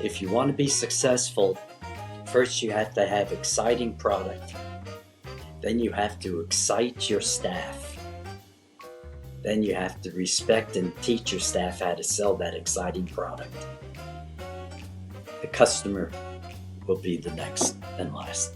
If you want to be successful, first you have to have exciting product. Then you have to excite your staff. Then you have to respect and teach your staff how to sell that exciting product. The customer will be the next and last.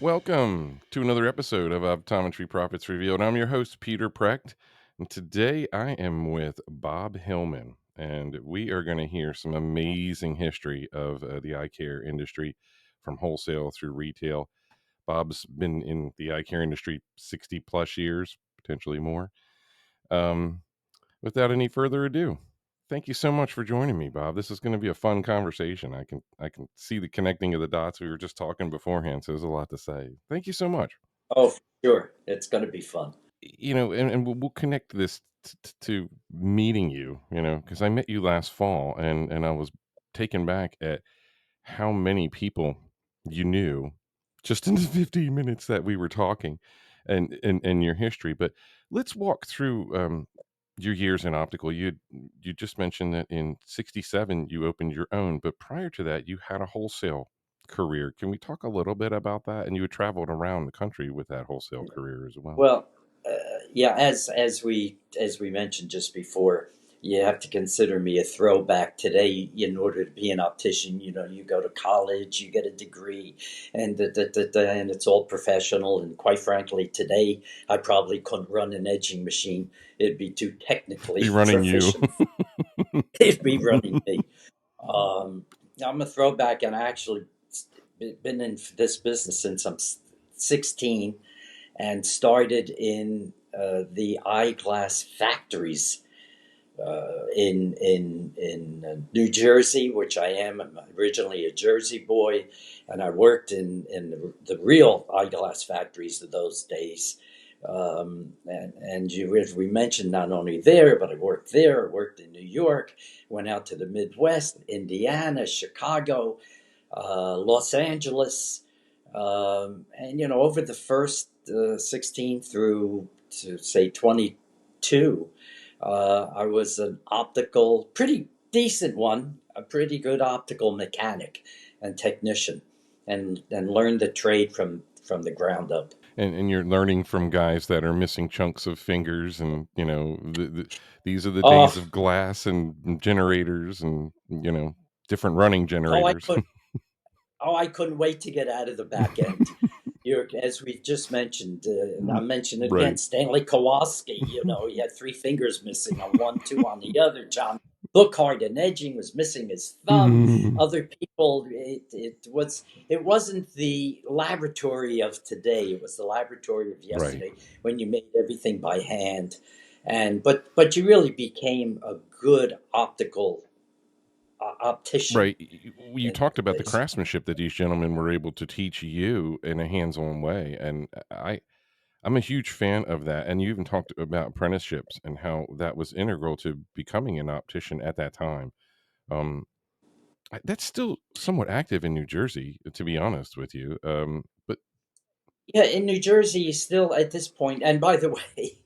Welcome to another episode of Optometry Profits Revealed. I'm your host, Peter Precht, and today I am with Bob Hillman, and we are going to hear some amazing history of the eye care industry from wholesale through retail. Bob's been in the eye care industry 60 plus years, potentially more. Without any further ado, thank you so much for joining me, Bob. This is going to be a fun conversation. I can see the connecting of the dots. We were just talking beforehand, so there's a lot to say. Thank you so much. Oh, for sure. It's going to be fun. You know, and we'll connect this to meeting you, because I met you last fall, and I was taken back at how many people you knew just in the 15 minutes that we were talking and your history. But let's walk through your years in optical. You just mentioned that in 67 you opened your own, but prior to that you had a wholesale career. Can we talk a little bit about that? And you had traveled around the country with that wholesale career as well. Well, yeah, as we mentioned just before, you have to consider me a throwback today. In order to be an optician, you go to college, you get a degree, and and it's all professional. And quite frankly, today I probably couldn't run an edging machine. It'd be too technically Be running proficient. It'd be running me. I'm a throwback, and I actually been in this business since I'm 16, and started in the eyeglass factories in New Jersey, which I am. I'm originally a Jersey boy, and I worked in the real eyeglass factories of those days. And as we mentioned, not only there, but I worked there. I worked in New York, went out to the Midwest, Indiana, Chicago, Los Angeles, and over the first 16 through to say 22, I was an optical, pretty decent one, a pretty good optical mechanic and technician, and learned the trade from the ground up. And you're learning from guys that are missing chunks of fingers, and these are the Oh, days of glass and generators, and different running oh, generators. I couldn't wait to get out of the back end. As we just mentioned, and I mentioned it again, Right. Stanley Kowalski, he had 3 fingers missing on one, 2 on the other. John Bookhart in edging was missing his thumb. Other people, it wasn't the laboratory of today. It was the laboratory of yesterday, Right. when you made everything by hand. But you really became a good optical optician Right. You in talked those about the days. craftsmanship that these gentlemen were able to teach you in a hands-on way, and I'm a huge fan of that. And you even talked about apprenticeships and how that was integral to becoming an optician at that time. Um, that's still somewhat active in New Jersey, to be honest with you. But Yeah, in New Jersey, still at this point, and by the way,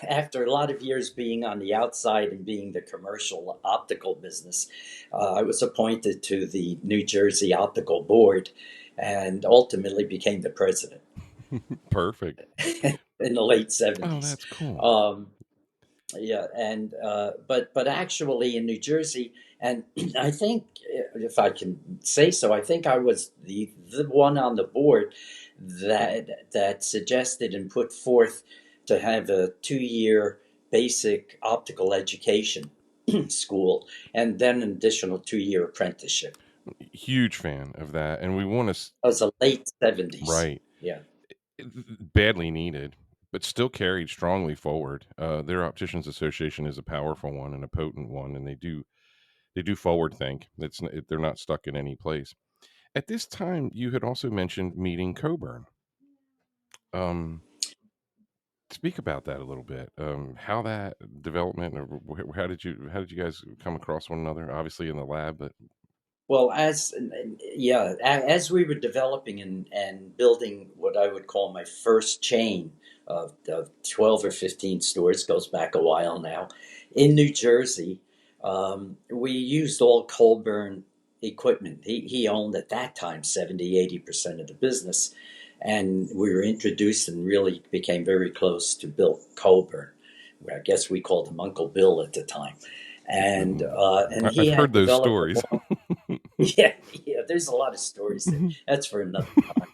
after a lot of years being on the outside and being the commercial optical business, I was appointed to the New Jersey Optical Board and ultimately became the president perfect. in the late Oh, 70s. that's cool. Um, yeah, and but actually in New Jersey, and I think, if I can say so, I think I was the one on the board that suggested and put forth to have a 2-year basic optical education school, and then an additional 2-year apprenticeship. Huge fan of that, and we want to That was the late 70s. right. Yeah. Badly needed, but still carried strongly forward. Their Opticians Association is a powerful one and a potent one, and they do forward think. They're not stuck in any place. At this time, you had also mentioned meeting Coburn. Um, Speak about that a little bit. How that development, or how did you guys come across one another? Obviously in the lab, but Well, as we were developing and building what I would call my first chain of 12 or 15 stores, goes back a while now, in New Jersey. We used all Colburn equipment. He owned at that time 70-80% of the business. And we were introduced and really became very close to Bill Colburn. I guess we called him Uncle Bill at the time. And he I've had heard those developed a stories. long, yeah, there's a lot of stories there. That's for another time.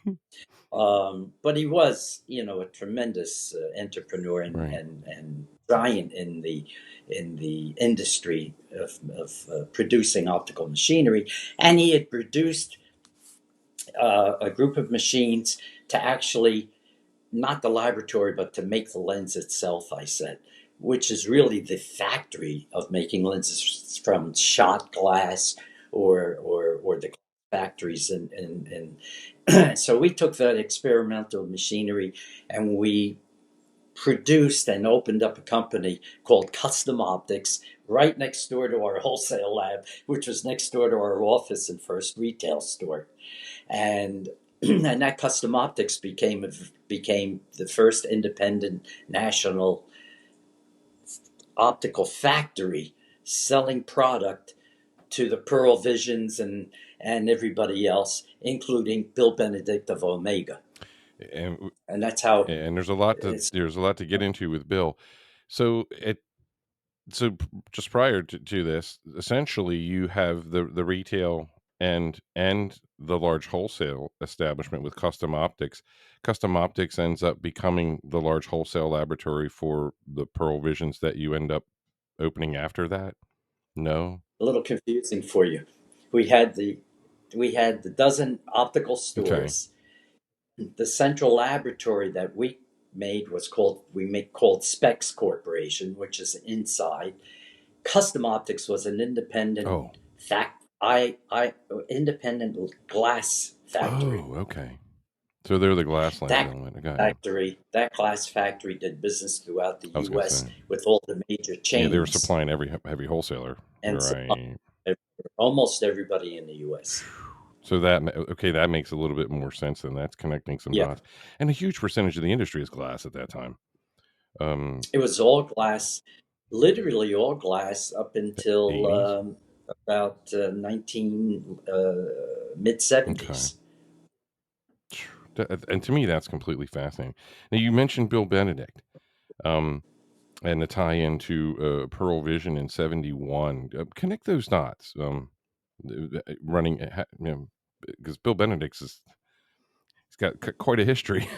But he was, a tremendous entrepreneur Right. and giant in the industry of producing optical machinery, and he had produced a group of machines to actually not the laboratory, but to make the lens itself. I said, which is really the factory of making lenses from shot glass or the factories and so we took that experimental machinery and we produced and opened up a company called Custom Optics right next door to our wholesale lab, which was next door to our office and first retail store. And and that Custom Optics became the first independent national optical factory selling product to the Pearle Visions and everybody else, including Bill Benedict of Omega. And And that's how and it's there's a lot to get into with Bill. So just prior to this, essentially you have the retail and the large wholesale establishment with Custom Optics. Custom Optics ends up becoming the large wholesale laboratory for the Pearle Visions that you end up opening after that. No, a little confusing for you. We had the we had the dozen optical okay. stores. The central laboratory that we called Specs Corporation, which is inside. Custom Optics was an Oh, independent glass factory. okay. So they're the glass lens That element. I got you. that glass factory did business throughout the I was gonna U.S. say, with all the major yeah, they were chains supplying every heavy wholesaler, and supplying right? almost everybody in the U.S. So that makes a little bit more sense. Then that's connecting some Yeah, dots, and a huge percentage of the industry is glass at that time. it was all glass, literally all glass up The until 80s. about 19 mid Okay. 70s. And to me, that's completely fascinating. Now, you mentioned Bill Benedict, um, and the tie into Pearle Vision in '71. Connect those dots. Running, because Bill Benedict's he's got quite a history.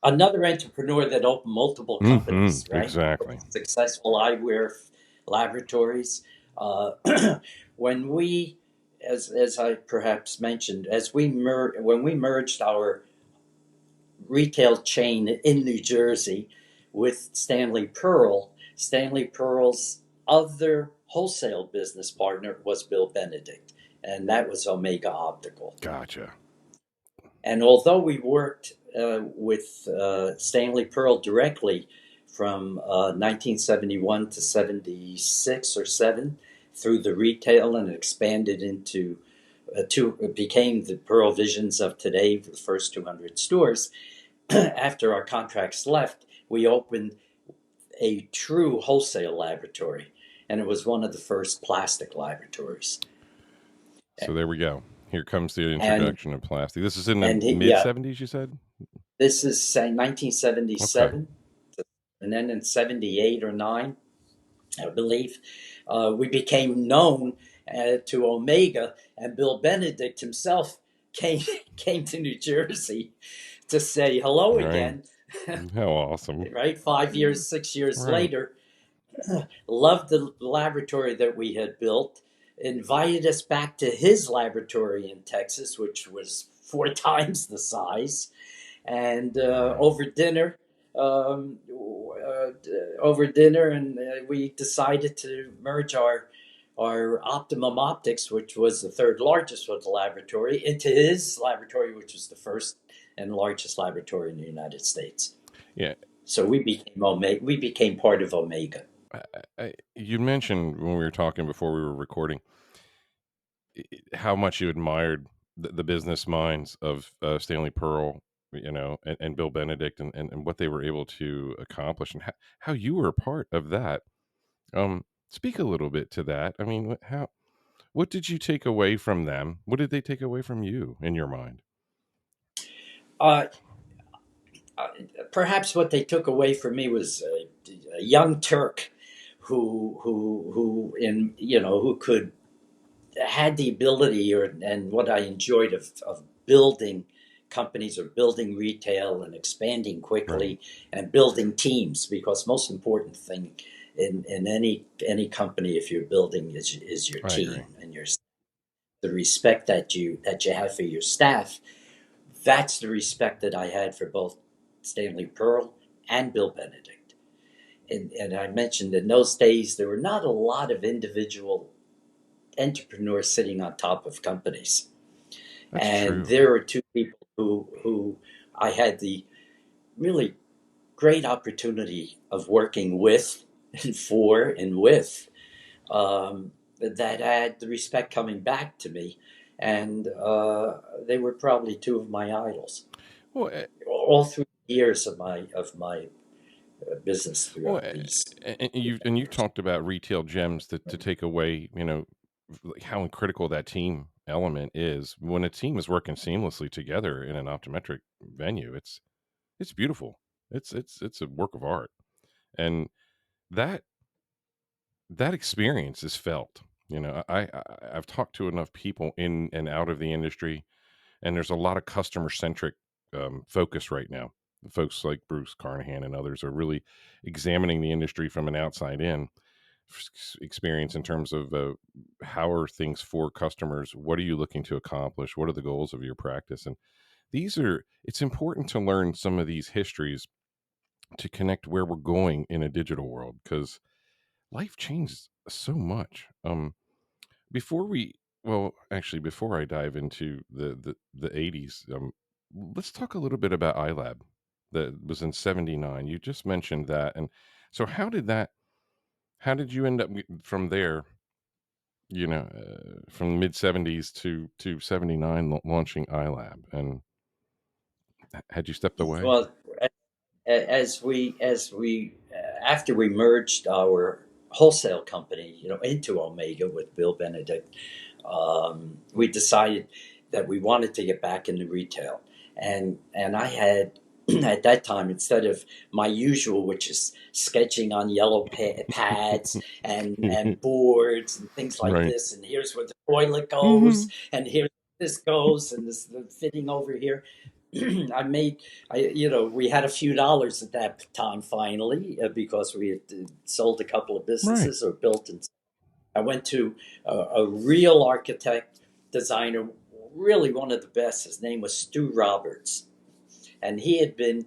Another entrepreneur that opened multiple companies, right? Exactly. Successful eyewear laboratories. Uh, when we, as I perhaps mentioned, when we merged our retail chain in New Jersey with Stanley Pearle's other wholesale business partner was Bill Benedict, and that was Omega Optical. Gotcha. And although we worked with Stanley Pearle directly from 1971 to 76 or 7 through the retail and expanded into it became the Pearle Visions of today, the first 200 stores. After our contracts left, we opened a true wholesale laboratory, and it was one of the first plastic laboratories. So there we go. Here comes the And introduction of plastic. This is in the and mid yeah, '70s, you said? this is say Okay. 1977, and then in 78 or 9, I believe, we became known to Omega, and Bill Benedict himself came came to New Jersey to say hello All right. again. How awesome. Right, 5 years, 6 years Right. later, loved the laboratory that we had built, invited us back to his laboratory in Texas, which was 4 times the size, and Wow. um, over dinner, and we decided to merge our Optimum Optics, which was the third largest of the laboratory, into his laboratory, which was the first and largest laboratory in the United States. Yeah. So we became Omega. We became part of Omega. You mentioned when we were talking before we were recording how much you admired the business minds of Stanley Pearle and Bill Benedict and what they were able to accomplish, and how you were a part of that. Speak a little bit to that. I mean, what did you take away from them? What did they take away from you in your mind? Uh, uh, Perhaps what they took away from me was a young Turk who could had the ability and what I enjoyed of building companies or building retail and expanding Right. quickly and building teams, because most important thing in any company if you're building is your I agree. team and the respect that you have for your staff. That's the respect that I had for both Stanley Pearle and Bill Benedict. And I mentioned in those days there were not a lot of individual entrepreneurs sitting on top of companies. That's And true. there are two people who I had the really great opportunity of working with and for and with, that had the respect coming back to me. And they were probably two of my idols Well, all through the years of my business well, throughout these and you years. talked about retail gems to take away, like how critical that team element is. When a team is working seamlessly together in an optometric venue, it's beautiful. It's a work of art, and that that experience is felt. I've talked to enough people in and out of the industry, and there's a lot of customer centric focus right now. Folks like Bruce Carnahan and others are really examining the industry from an outside in experience in terms of how are things for customers, what are you looking to accomplish, what are the goals of your practice, and it's important to learn some of these histories to connect where we're going in a digital world, because life changes so much. Before we well actually before I dive into the 80s, let's talk a little bit about iLab that was in 79. You just mentioned that, and so how did you end up from there, from mid 70s to 79, launching iLab, and had you stepped away? Well, as we after we merged our wholesale company, into Omega with Bill Benedict, we decided that we wanted to get back into retail, and I had at that time, instead of my usual, which is sketching on yellow pads and boards and things like Right. this, and here's where the toilet Hmm. goes, and here this goes, and this the fitting over here. I made, we had a few dollars at that time finally, because we had sold a couple of Right. businesses or built. And I went to a real architect, designer, really one of the best. His name was Stu Roberts. And he had been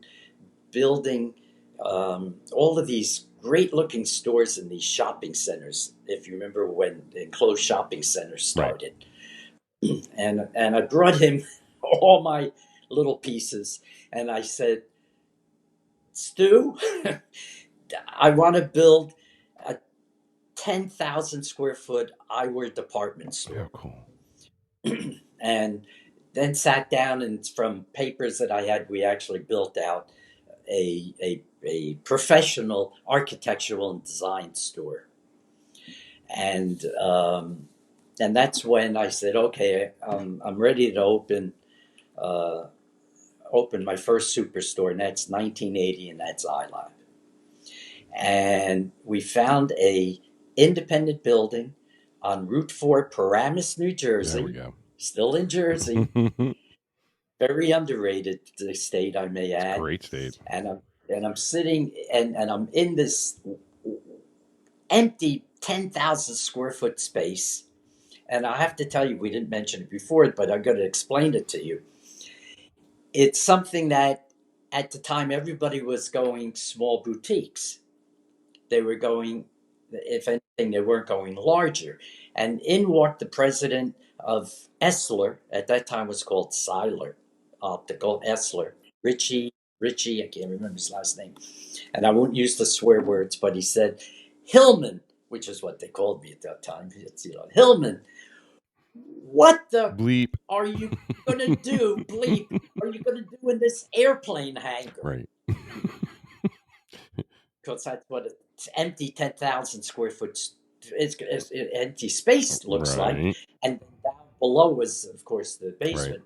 building all of these great looking stores in these shopping centers, if you remember when the enclosed shopping centers Right. started. And I brought him all my little pieces, and I said, Stu, I want to build a 10,000 square foot eyewear department How store. cool. And then sat down, and from papers that I had, we actually built out a professional architectural and design store. And and that's when I said, okay, I'm ready to uh, open my first superstore, and that's 1980, and that's iLab. And we found a independent building on Route 4, Paramus, New There we Jersey, go. still in Jersey, It's very underrated state, I may a add. great state. And I'm sitting, and I'm in this empty 10,000 square foot space. And I have to tell you, we didn't mention it before, but I'm going to explain it to you. It's something that at the time everybody was going small boutiques. They were going, if anything, they weren't going larger. And in walked the president of Essler, at that time was called Seiler Optical, Essler, Richie, Richie, I can't remember his last name. And I won't use the swear words, but he said, Hillman, which is what they called me at that time. It's, Hillman, What the Bleep. are you going to do, bleep, are you going to do in this airplane hangar? Right. Because that's what it's empty 10,000 square foot it's empty space looks like. Right. And down below was, of course, the Right. basement.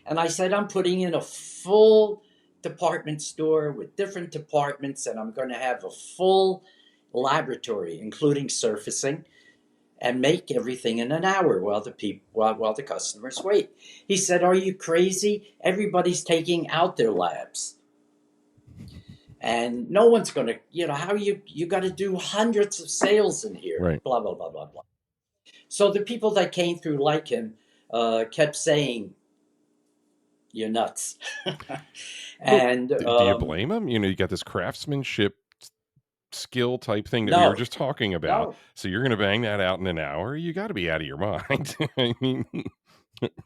And I said, I'm putting in a full department store with different departments, and I'm going to have a full laboratory, including surfacing, and make everything in an hour while the customers wait. He said, "Are you crazy? Everybody's taking out their labs, and no one's going to, how you got to do hundreds of sales in here." Right. Blah blah blah blah blah. So the people that came through like him kept saying, "You're nuts." And Do you blame him? You got this craftsmanship skill type thing that we were no, just talking about. no. So you're going to bang that out in an hour? You got to be out of your mind. I mean,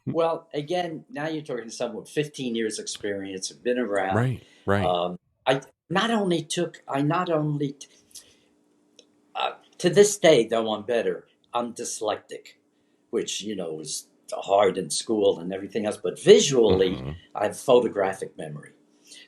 Well, again, now you're talking to someone with 15 years experience, have been around. right. Right. I not only took, I not only, to this day, though I'm better, I'm dyslexic, which, was hard in school and everything else, but visually, I have photographic memory.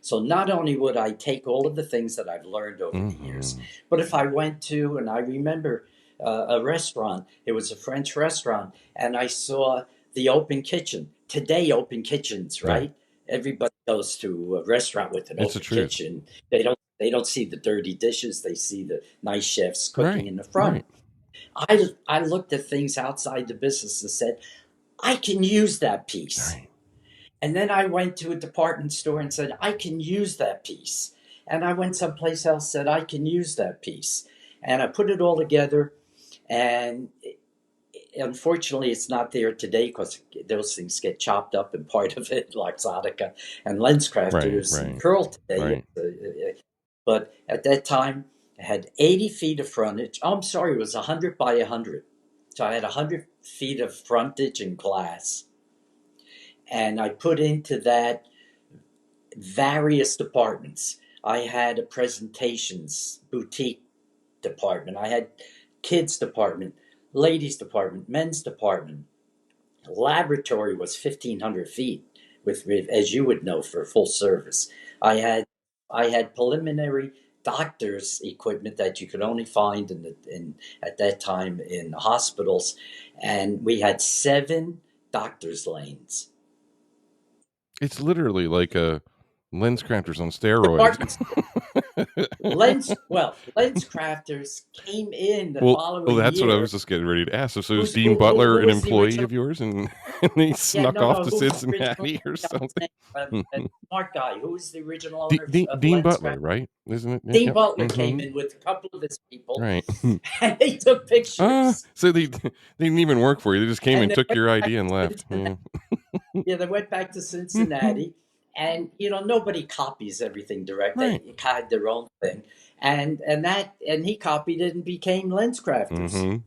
So not only would I take all of the things that I've learned over the years, but if I went to, and I remember a restaurant, it was a French restaurant, and I saw the open kitchen. Today, open kitchens, right? Everybody goes to a restaurant with an It's the open truth. kitchen. They don't see the dirty dishes. They see the nice chefs cooking Right. in the front. Right. I looked at things outside the business and said, I can use that piece. Right. And then I went to a department store and said, I can use that piece. And I went someplace else, said, I can use that piece. And I put it all together. And unfortunately, it's not there today because those things get chopped up, and part of it, like Exotica and Lens Crafters and Pearle today. But at that time, I had 80 feet of frontage. Oh, I'm sorry, it was 100 by 100. So I had 100 feet of frontage and glass. And I put into that various departments. I had a presentations boutique department. I had kids department, ladies department, men's department. Laboratory was 1,500 feet with, as you would know, for full service. I had preliminary doctor's equipment that you could only find in at that time in hospitals, and we had 7 doctor's lanes. It's literally like a Lens Crafters on steroids. Department Lens Crafters came in the Well, following that's what I year. was just getting ready to ask. So is Who's Dean who, who, Butler who an was the employee original? of yours, and he Yeah, snuck no, off no. to Who was the original? Cincinnati or something? A smart guy. Who was the original owner of Dean Lens Butler, Crafters? right? Isn't it? Dean Yep. Butler came in with a couple of his people, Right. and they took pictures. So they didn't even work for you. They just came And and they took went your back idea and to left. Cincinnati. Yeah, they went back to Cincinnati, and nobody copies everything direct. Right. They had their own thing, and he copied it and became Lens Crafters.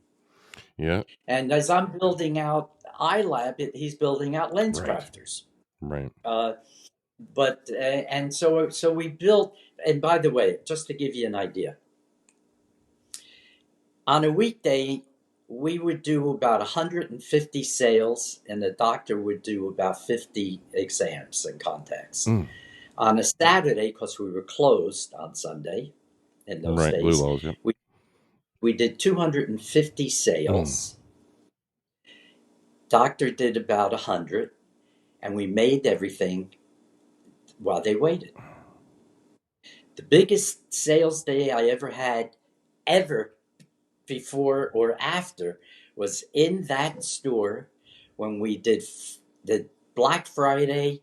Yeah. And as I'm building out iLab, he's building out Lens Right. Crafters. Right. And so we built. And by the way, just to give you an idea, on a weekday, we would do about 150 sales, and the doctor would do about 50 exams and contacts. On a Saturday, because we were closed on Sunday in those Right. Blue days, Laws, yep. we did 250 sales. Doctor did about 100, and we made everything while they waited. The biggest sales day I ever had, ever, before or after, was in that store when we did the Black Friday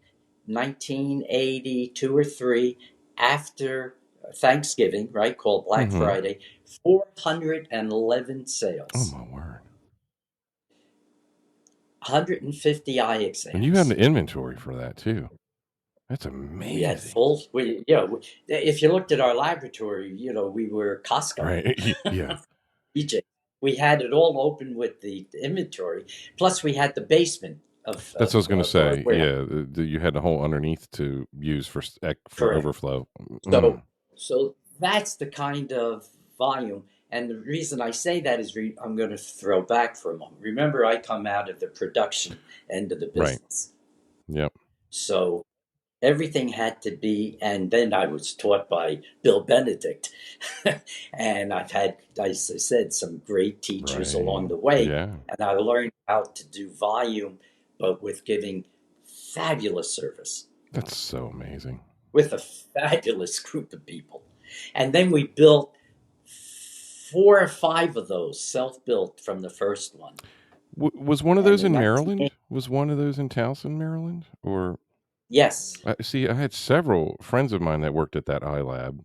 1982 or 3 after Thanksgiving, right, called Black Friday, 411 sales. Oh, my word. 150 eye exams. And you had an inventory for that, too. That's amazing. We had full, if you looked at our laboratory, we were Costco. Right. Yeah. EJ. We had it all open with the inventory. Plus, we had the basement of. That's what I was going to say. Warehouse. Yeah, you had a hole underneath to use for overflow. So that's the kind of volume. And the reason I say that is I'm going to throw back for a moment. Remember, I come out of the production end of the Right. business. Yep. So everything had to be, and then I was taught by Bill Benedict. And I've had, as I said, some great teachers along Right. the way. Yeah. And I learned how to do volume, but with giving fabulous service That's so amazing. with a fabulous group of people. And then we built 4 or 5 of those self-built from the first one. Was one of And those in in 19, Maryland? Was one of those in Towson, Maryland? Or yes, see, I had several friends of mine that worked at that iLab.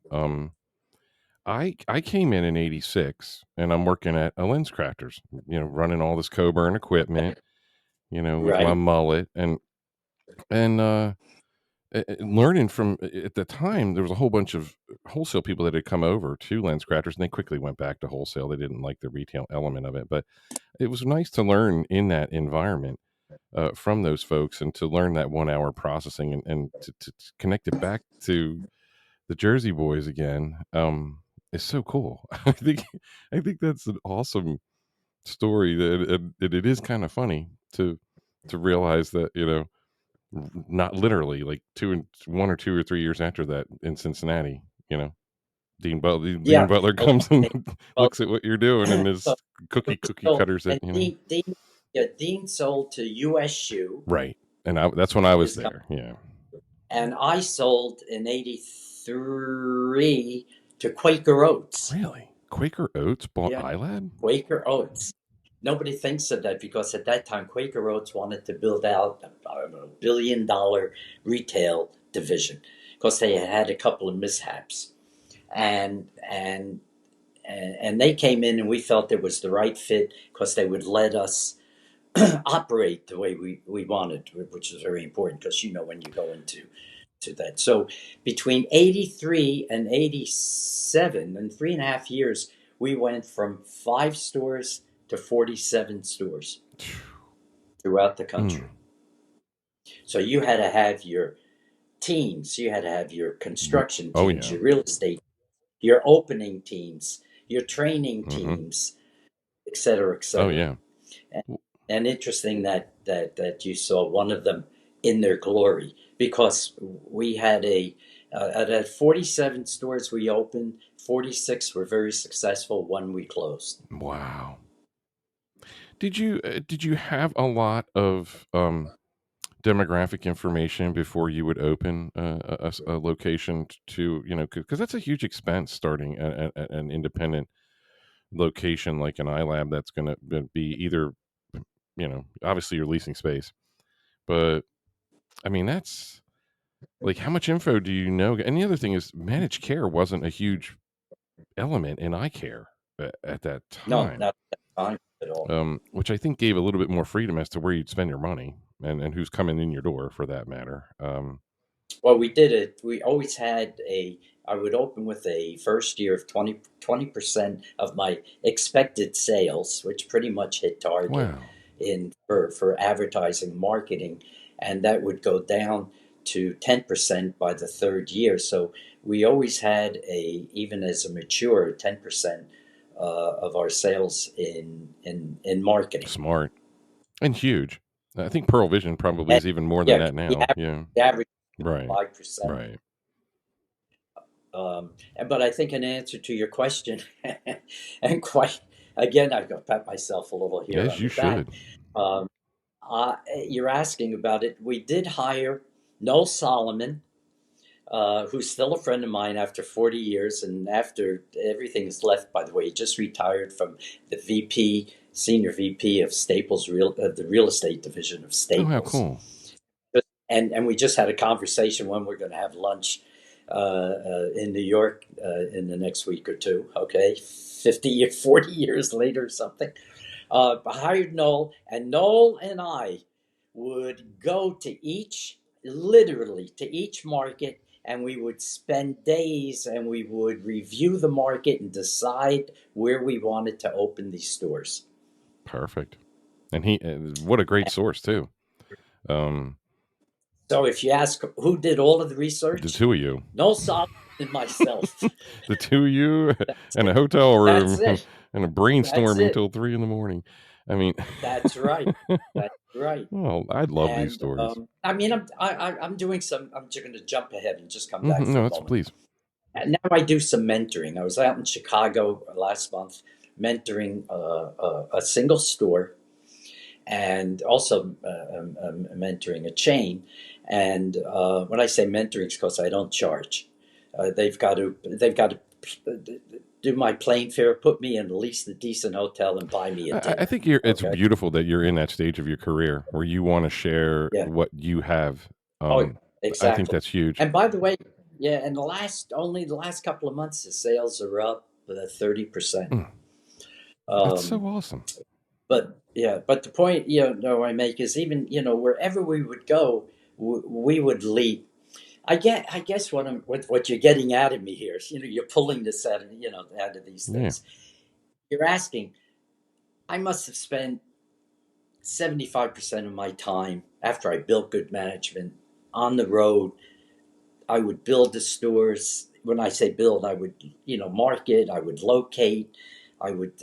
I came in '86, and I'm working at a lens crafters. Running all this Coburn equipment. With my right. mullet and learning from at the time there was a whole bunch of wholesale people that had come over to lens crafters, and they quickly went back to wholesale. They didn't like the retail element of it, but it was nice to learn in that environment from those folks, and to learn that 1 hour processing, and to connect it back to the Jersey boys again. Is so cool. I think that's an awesome story, and it is kind of funny to realize that, not literally, like 1 or 2 or 3 years after that, in Cincinnati, Dean Yeah. Butler Okay. comes and Well, looks at what you're doing, and so is cookie so cutters it, and Dean sold to USU, right. And that's when I was his there. company, Yeah. and I sold in '83 to Quaker Oats. Really? Quaker Oats bought Yeah, iLab? Quaker Oats. Nobody thinks of that because at that time Quaker Oats wanted to build out, I don't know, $1 billion retail division because they had a couple of mishaps, and and and they came in, and we felt it was the right fit because they would let us operate the way we wanted, which is very important because when you go into that. So between '83 and '87, in 3.5 years, we went from 5 stores to 47 stores throughout the Mm. country. So you had to have your teams, you had to have your construction Oh teams, yeah. your real estate, your opening teams, your training Hmm. teams, et cetera, et Oh cetera. yeah. And, and interesting that you saw one of them in their glory, because we had out of 47 stores we opened, 46 were very successful. One we closed. Wow. Did you have a lot of demographic information before you would open a location, to, because that's a huge expense starting an independent location like an iLab, that's going to be either, obviously you're leasing space, but I mean, that's like, how much info do you know? And the other thing is, managed care wasn't a huge element in eye care at that No, time, not at that time at all. which I think gave a little bit more freedom as to where you'd spend your money, and who's coming in your door, for that matter. Well, we did it. We always had I would open with a first year of 20% of my expected sales, which pretty much hit target Wow. in for advertising and marketing. And that would go down to 10% by the third year. So we always had even as a mature, 10% of our sales in marketing. Smart and huge. I think Pearle Vision probably And is even more than yeah, that now. Yeah. the average Right. 5%. Right. But I think in answer to your question, and quite again, I've got to pat myself a little here As on you the back. should. Um, you're asking about it. We did hire Noel Solomon, who's still a friend of mine after 40 years, and after everything's left. By the way, he just retired from the senior VP of the real estate division of Oh, how Staples. cool. And we just had a conversation when we're going to have lunch in New York in the next week or two. Okay, 40 years later or something. I hired Noel, and Noel and I would go to literally to each market, and we would spend days, and we would review the market and decide where we wanted to open these stores. Perfect. And what a great source too. Um, So if you ask who did all of the the research, two of you. Noel Solomon myself. The two of you That's in a it. hotel That's room it. and a That's brainstorming it. till 3 in the morning. I mean, That's right. That's right. well, I love these And stories. I mean, I'm doing some. I'm just going to jump ahead and just come back Hmm. for No, a it's moment. please. And now I do some mentoring. I was out in Chicago last month mentoring a single store and also mentoring a chain. And when I say mentoring, it's because I don't charge. They've got to do my plane fare, put me in at least a decent hotel, and buy me a I dinner. think it's Okay. beautiful that you're in that stage of your career where you want to share Yeah. what you have. Oh, I think exactly. that's huge. And by the way, yeah, and the last couple of months, the sales are up 30%. Mm, that's so Um, awesome. but yeah, but the point I make is even wherever we would go, we would lead. I guess what you're getting out of me here is you're pulling this out of these Yeah, things. You're asking. I must have spent 75% of my time after I built good management on the road. I would build the stores. When I say build, I would market. I would locate. I would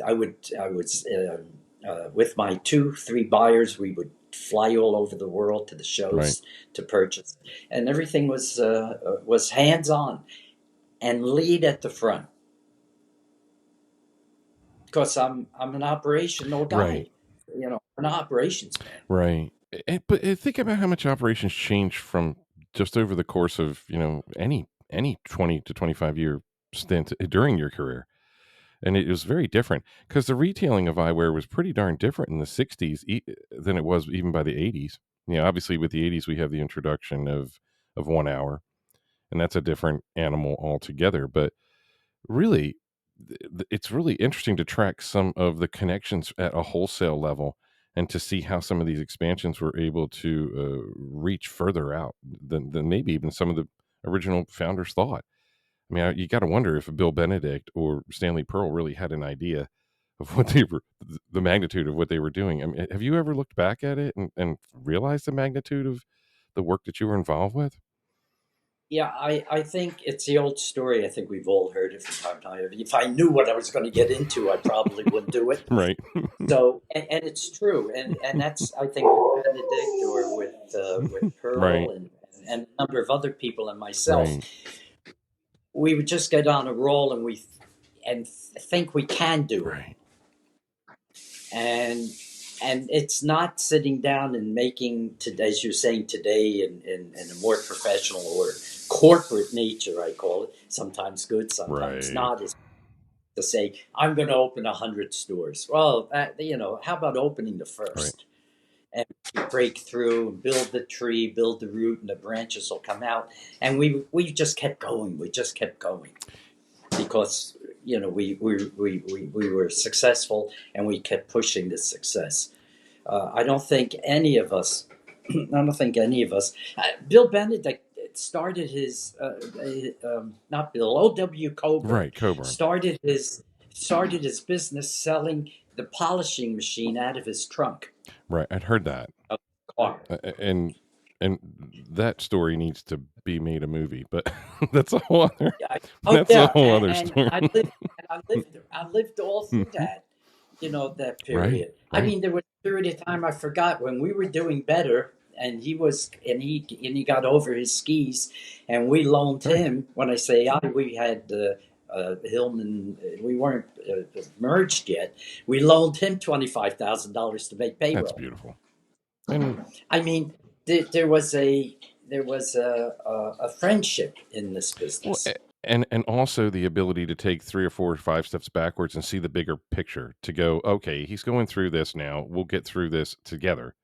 with my 2 3 buyers. We would fly all over the world to the right, shows to purchase, and everything was hands on and lead at the front because I'm an operational right, guy, an operations man. right. But think about how much operations changed from just over the course of any 20 to 25 year stint during your career. And it was very different because the retailing of eyewear was pretty darn different in the 60s than it was even by the 80s. Obviously with the 80s we have the introduction of 1 hour, and that's a different animal altogether. But really, it's really interesting to track some of the connections at a wholesale level and to see how some of these expansions were able to reach further out than maybe even some of the original founders thought. I mean, you got to wonder if Bill Benedict or Stanley Pearle really had an idea of what they were, the magnitude of what they were doing. I mean, have you ever looked back at it and realized the magnitude of the work that you were involved with? Yeah, I think it's the old story. I think we've all heard it from time to time. If I knew what I was going to get into, I probably wouldn't do it. Right. So, and it's true, and that's I think with Benedict or with Right. Pearl and a number of other people and myself, Right. we would just get on a roll and think we can do it, Right. and it's not sitting down and making as you're saying today in a more professional or corporate nature, I call it, sometimes good, sometimes Right. not, is to say I'm going to open 100 stores. Well, how about opening the Right. first and break through and build the tree, build the root, and the branches will come out. And we just kept going. We just kept going because we were successful and we kept pushing this success. I don't think any of us. I don't think any of us. Bill Benedict started his not Bill O.W. Coburn Right. Coburn. started his business selling the polishing machine out of his trunk Right. I'd heard that. of the car. And that story needs to be made a movie, but that's a whole other Yeah. Oh that's a yeah, whole other and story. I lived all through that. That Right. period. I Right. mean, there was a period of time I forgot when we were doing better, and he got over his skis, and we loaned Right. him. When I say we had Hillman. We weren't merged yet. We loaned him $25,000 to make That's payroll. beautiful. And I mean, there was a friendship in this well, business. and also the ability to take 3 or 4 or 5 steps backwards and see the bigger picture to go, okay, he's going through this now. We'll get through this together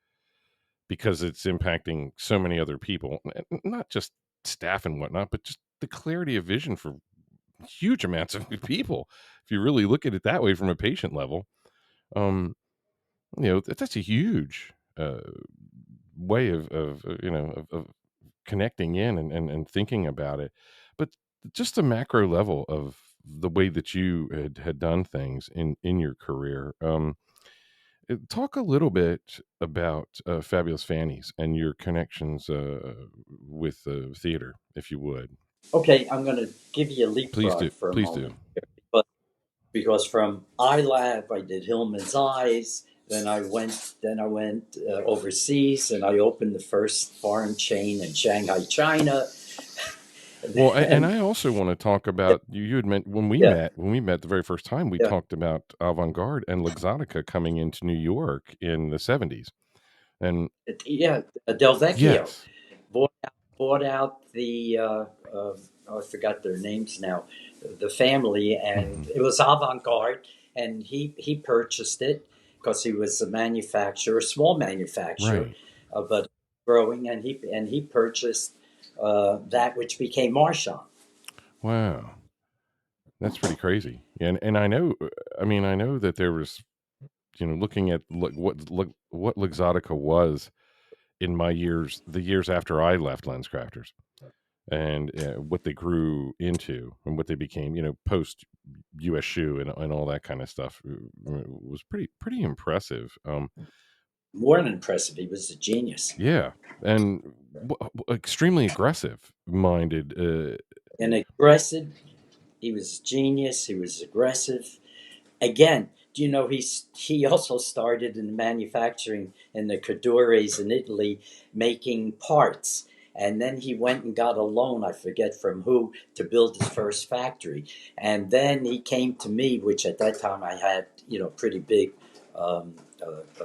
because it's impacting so many other people, not just staff and whatnot, but just the clarity of vision for huge amounts of people. If you really look at it that way from a patient level, um, that's a huge way of connecting in and thinking about it. But just the macro level of the way that you had done things in your career. Talk a little bit about Fabulous Fannies and your connections with theater, if you would. Okay, I'm going to give you a Please leapfrog do. for a Please do. moment. But because from iLab, I did Hillman's Eyes. Then I went overseas, and I opened the first foreign chain in Shanghai, China. Well, and And I also want to talk about you. You had meant yeah, when we met the very first time, we yeah, talked about avant garde and Luxottica coming into New York in the 70s. And yeah, Del Vecchio yes, bought out the oh, I forgot their names now, the family, and hmm it was avant-garde, and he purchased it because he was a manufacturer, a small manufacturer, right. but growing, and he purchased that which became Marchand. Wow. That's pretty crazy. And I know, I mean, I know that there was, looking at what Luxottica was in my years, the years after I left LensCrafters, and what they grew into and what they became, post US shoe and all that kind of stuff was pretty impressive. More than impressive. He was a genius Yeah, and extremely aggressive minded. and aggressive. He was a genius. He was aggressive. Again, do you know he also started in manufacturing in the Cadores in Italy, making parts, and then he went and got a loan, I forget from who, to build his first factory, and then he came to me, which at that time I had, pretty big a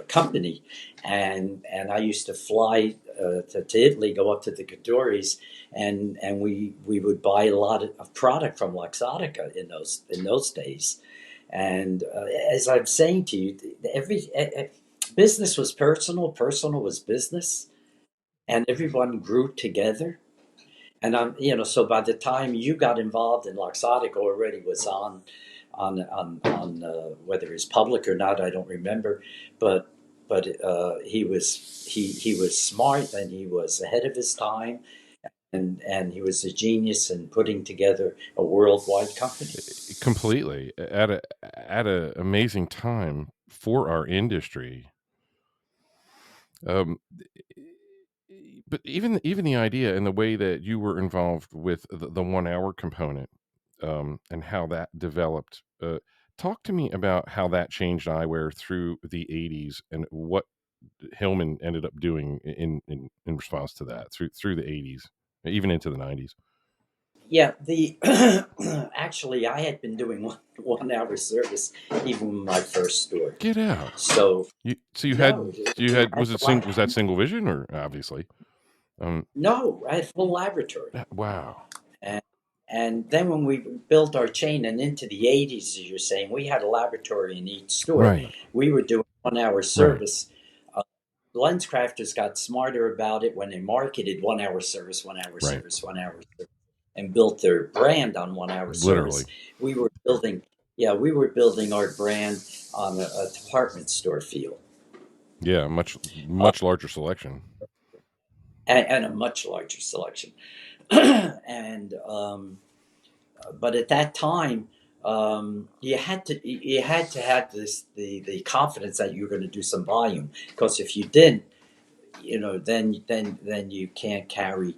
company, and I used to fly to Italy, go up to the Cadores, and we would buy a lot of product from Luxottica in those days. And as I'm saying to you, business was personal, personal was business, and everyone grew together. And so by the time you got involved in Luxottica, already was on whether it's public or not, I don't remember, but he was smart, and he was ahead of his time, and he was a genius in putting together a worldwide company. Completely at a amazing time for our industry. Um, but even the idea and the way that you were involved with the 1 hour component, and how that developed. Talk to me about how that changed eyewear through the 80s and what Hillman ended up doing in response to that through the 80s, even into the 90s. Yeah, the actually, I had been doing one hour service even in my first store. Get out. So So you no, had you had I had was that single vision or obviously? Um, no, I had full laboratory. wow. And and then when we built our chain and into the 80s, as you're saying, we had a laboratory in each store. Right. We were doing 1 hour Right. service. Uh, Lens crafters got smarter about it when they marketed 1 hour service, 1 hour Right. service, 1 hour service, and built their brand on 1 hour Literally. service. We were building, yeah, we were building our brand on a department store feel, Yeah. Much larger selection. and a much larger selection. and But at that time, you had to have the confidence that you're going to do some volume, because if you didn't, then you can't carry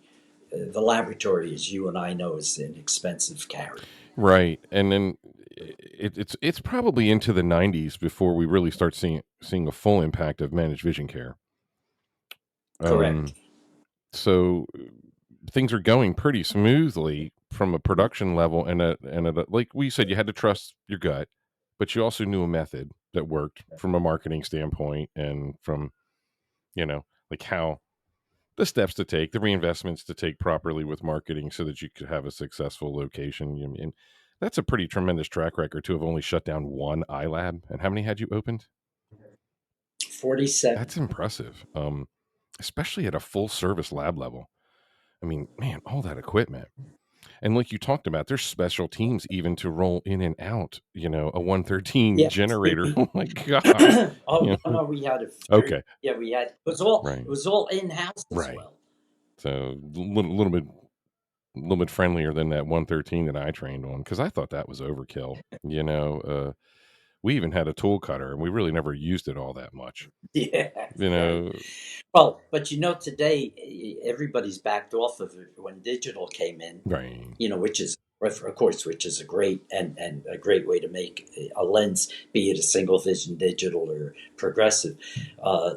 the laboratory, as you and I know, is an expensive carry. Right. And then it's probably into the 90s before we really start seeing a full impact of managed vision care. Correct. Um, so things are going pretty smoothly from a production level, like we said, you had to trust your gut, but you also knew a method that worked from a marketing standpoint and from, like how the steps to take, the reinvestments to take properly with marketing so that you could have a successful location. You mean that's a pretty tremendous track record to have only shut down one iLab. And how many had you opened? 47. That's impressive. Especially at a full service lab level. I mean, man, all that equipment. And like you talked about, there's special teams even to roll in and out, a 113 Yeah. generator. Oh my God. Oh, You no, know? no, we had a very, Okay. yeah, we had, it Right. was all in-house as Right. well. So a little bit friendlier than that 113 that I trained on because I thought that was overkill. We even had a tool cutter, and we really never used it all that much. Yeah, You right. know, Well, but today everybody's backed off of it when digital came in. right? Which is, of course, which is a great and a great way to make a lens, be it a single vision digital or progressive. Uh,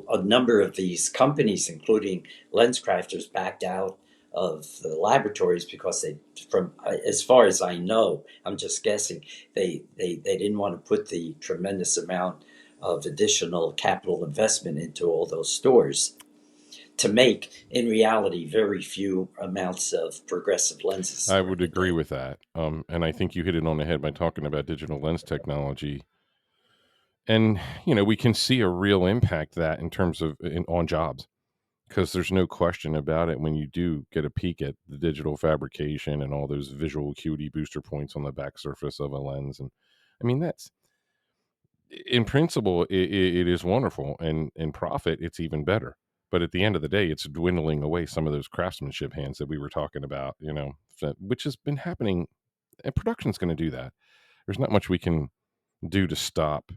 a number of these companies, including lens crafters, backed out of the laboratories because from as far as I know, I'm just guessing, they didn't want to put the tremendous amount of additional capital investment into all those stores to make, in reality, very few amounts of progressive lenses I during would the agree day. with that. And I think you hit it on the head by talking about digital lens technology. And we can see a real impact that in terms of on jobs, because there's no question about it when you do get a peek at the digital fabrication and all those visual acuity booster points on the back surface of a lens. And I mean, that's in principle, it is wonderful, and in profit, it's even better. But at the end of the day, it's dwindling away some of those craftsmanship hands that we were talking about, which has been happening, and production's going to do that. There's not much we can do to stop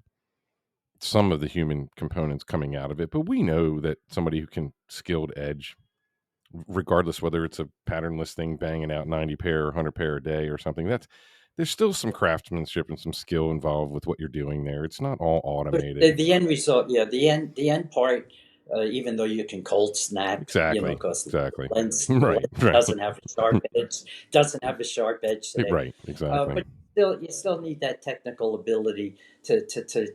some of the human components coming out of it, but we know that somebody who can skilled edge, regardless whether it's a patternless thing banging out 90 pair or 100 pair a day or something, that's there's still some craftsmanship and some skill involved with what you're doing there. It's not all But the, automated. the end result, yeah, the end part, even though you can cold snap, Exactly. because the Exactly. lens Right. Right. doesn't have a sharp edge today. Right. Exactly. But you still need that technical ability to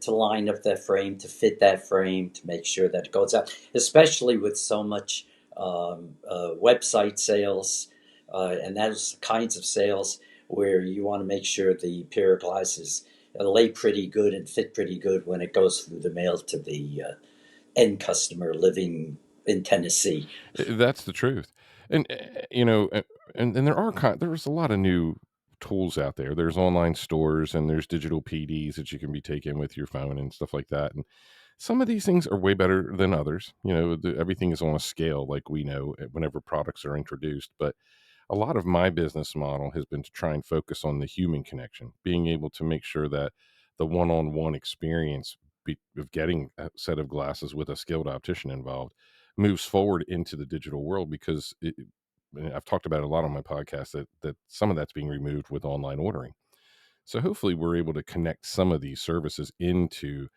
line up that frame, to fit that frame, to make sure that it goes out, especially with so much website sales and those kinds of sales where you want to make sure the pair of glasses lay pretty good and fit pretty good when it goes through the mail to the end customer living in Tennessee. That's the truth. And and there's a lot of new tools out there. There's online stores and there's digital PDs that you can be taking with your phone and stuff like that. And some of these things are way better than others. Everything is on a scale, like we know, whenever products are introduced. But a lot of my business model has been to try and focus on the human connection, being able to make sure that the one-on-one experience of getting a set of glasses with a skilled optician involved moves forward into the digital world, because I've talked about it a lot on my podcast that some of that's being removed with online ordering. So hopefully we're able to connect some of these services into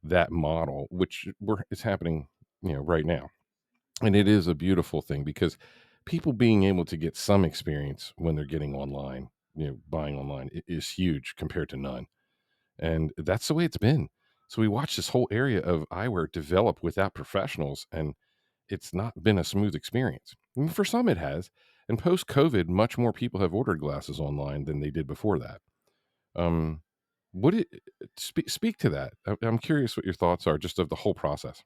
that model, which is happening, right now. And it is a beautiful thing, because people being able to get some experience when they're getting online, buying online, is huge compared to none. And that's the way it's been. So we watched this whole area of eyewear develop without professionals, and it's not been a smooth experience. And for some, it has. And post COVID, much more people have ordered glasses online than they did before that. Um, what it, speak to that? I'm curious what your thoughts are, just of the whole process.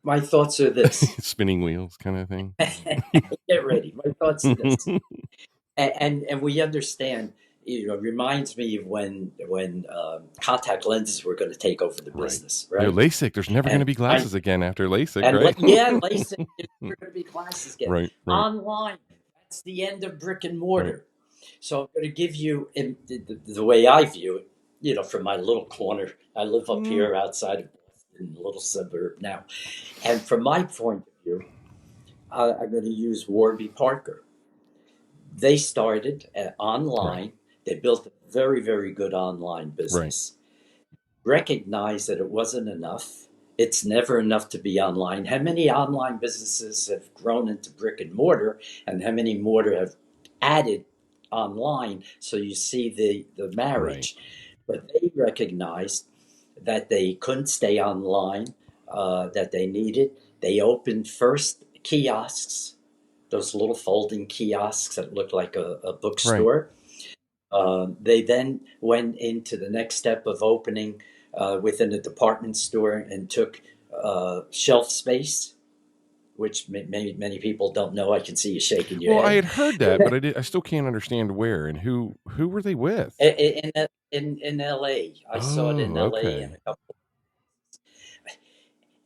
My thoughts are this. Spinning wheels, kind of thing. Get ready. My thoughts are this. And we understand. Reminds me of when contact lenses were going to take over the Right. business, right? LASIK. There's never going to And be I glasses again after LASIK, and right? yeah, LASIK, there's never going to be classes again. Right. Right. Online, that's the end of brick and Right. mortar. So I'm going to give you the way I view it. From my little corner. I live up Mm, here outside of Boston, a little suburb now, and from my point of view, I'm going to use Warby Parker. They started right. online. They built a very, very good online Right. business. Recognized that it wasn't enough. It's never enough to be online. How many online businesses have grown into brick and mortar, and how many mortar have added online? So you see the Right. marriage. But they recognized that they couldn't stay online, that they needed. They opened first kiosks, those little folding kiosks that look like a Right. bookstore. They then went into the next step of opening within a department store and took shelf space, which many people don't know. I can see you shaking your Well, I head. had heard that, but I still can't understand where and who were they with? In LA, I saw it in Oh, LA and okay. a couple.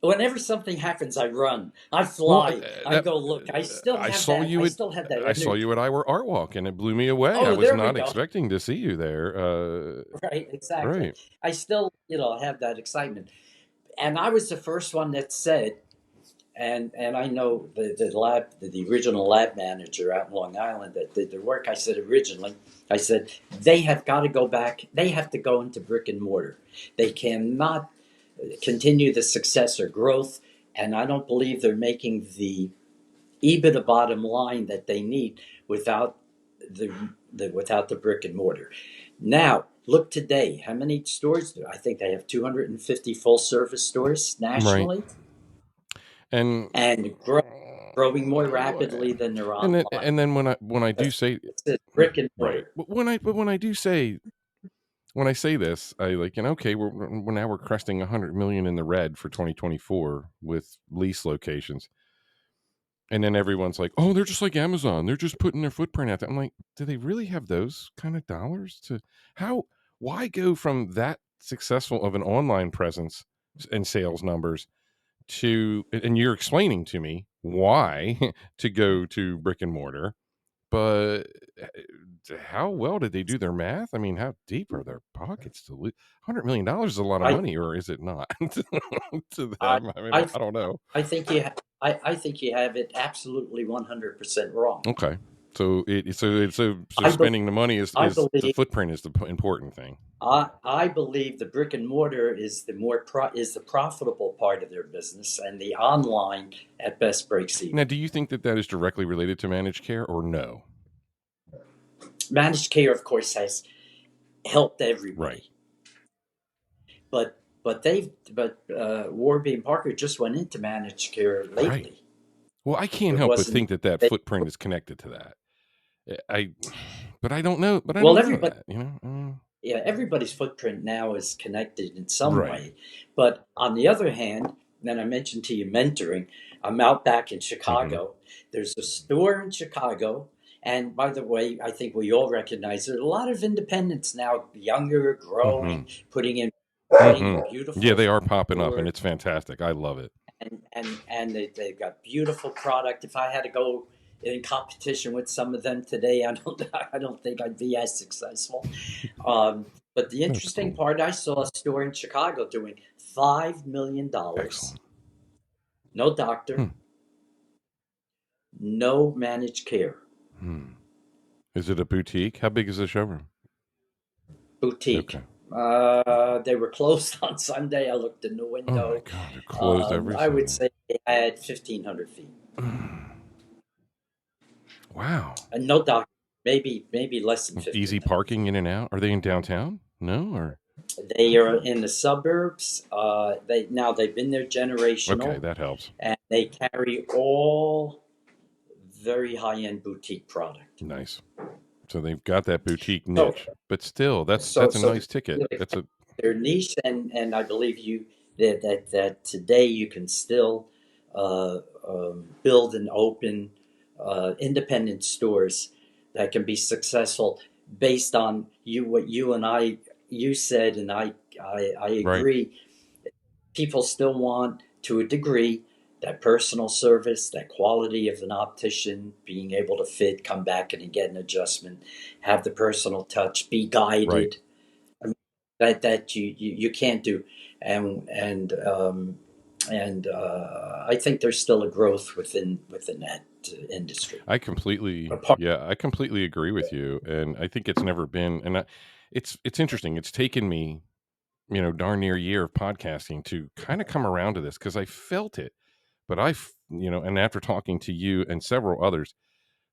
Whenever something happens, I run, I Well, fly, I go look. I still I have saw that. you I at still have that I saw you energy. at Eyewear Art Walk, and it blew me away. I Oh, was there we not go. expecting to see you there. Right, exactly. Right, I still, have that excitement. And I was the first one that said, and I know the original lab manager out in Long Island that did the work. I said originally, I said they have got to go back. They have to go into brick and mortar. They cannot continue the success or growth, and I don't believe they're making the EBITDA bottom line that they need without the, without the brick and mortar. Now, look today. How many stores do I think they have? 250 full service stores right. nationally, And and growing more rapidly than their online. and then when I do say It's brick and right, mortar. but when I do say when I say this, I like, okay, we're now we're cresting 100 million in the red for 2024 with lease locations. And then everyone's like, "Oh, they're just like Amazon. They're just putting their footprint out there." I'm like, "Do they really have those kind of dollars to how why go from that successful of an online presence and sales numbers to and you're explaining to me why to go to brick and mortar, but how well did they do their math? I mean, how deep are their pockets to lose $100 million is a lot of I money, or is it not to I them? I mean, I I don't know. I think I think you have it absolutely 100% wrong. Okay. So so I be, spending the money I is the believe footprint is the important thing. I believe the brick and mortar is is the profitable part of their business, and the online at best breaks Now, even. do you think that that is directly related to managed care or no? Managed care, of course, has helped Right. everybody, but Warby and Parker just went into managed care Right. lately. Well, I can't It help but wasn't think that that they, footprint is connected to that. I but I don't know, well, everybody. that, you know? Yeah, everybody's footprint now is connected in some Right. way. But on the other hand, then I mentioned to you mentoring. I'm out back in Mhm. Chicago. There's a store in Chicago. And by the way, I think we all recognize there's a lot of independents now, younger, growing, Mhm. putting in Mhm. Yeah, beautiful they are popping up and stores, it's fantastic. I love it. and they've got beautiful product. If I had to go in competition with some of them today, I don't think I'd be as successful. But the That's interesting cool. part, I saw a store in Chicago doing $5 million, Excellent. no doctor, Hmm. no managed care, Hmm. Is it a boutique? How big is the showroom? boutique. Okay. They were closed on Sunday. I looked in the Oh my window. god, they're closed every I would Sunday. say they had 1,500 feet, Wow. and no doctor. Maybe less than Easy 1,500 parking feet. in and out. Are they in downtown? No, or They are in the suburbs. They've been there okay, generational, that helps. and they carry all very high end boutique product. Nice. So they've got that boutique So niche, but still, so that's a so nice ticket. That's a their niche, and I believe you that today you can still build and open independent stores that can be successful based on what you and you said, and I right, agree. People still want, to a degree, that personal service, that quality of an optician, being able to fit, come back and get an adjustment, have the personal touch, be right. guided. I mean, that you can't do, and I think there's still a growth within that industry. Apart, I completely agree with you, and I think it's never been, it's interesting. It's taken me, darn near a year of podcasting to kind of come around to this because I felt it, but and after talking to you and several others,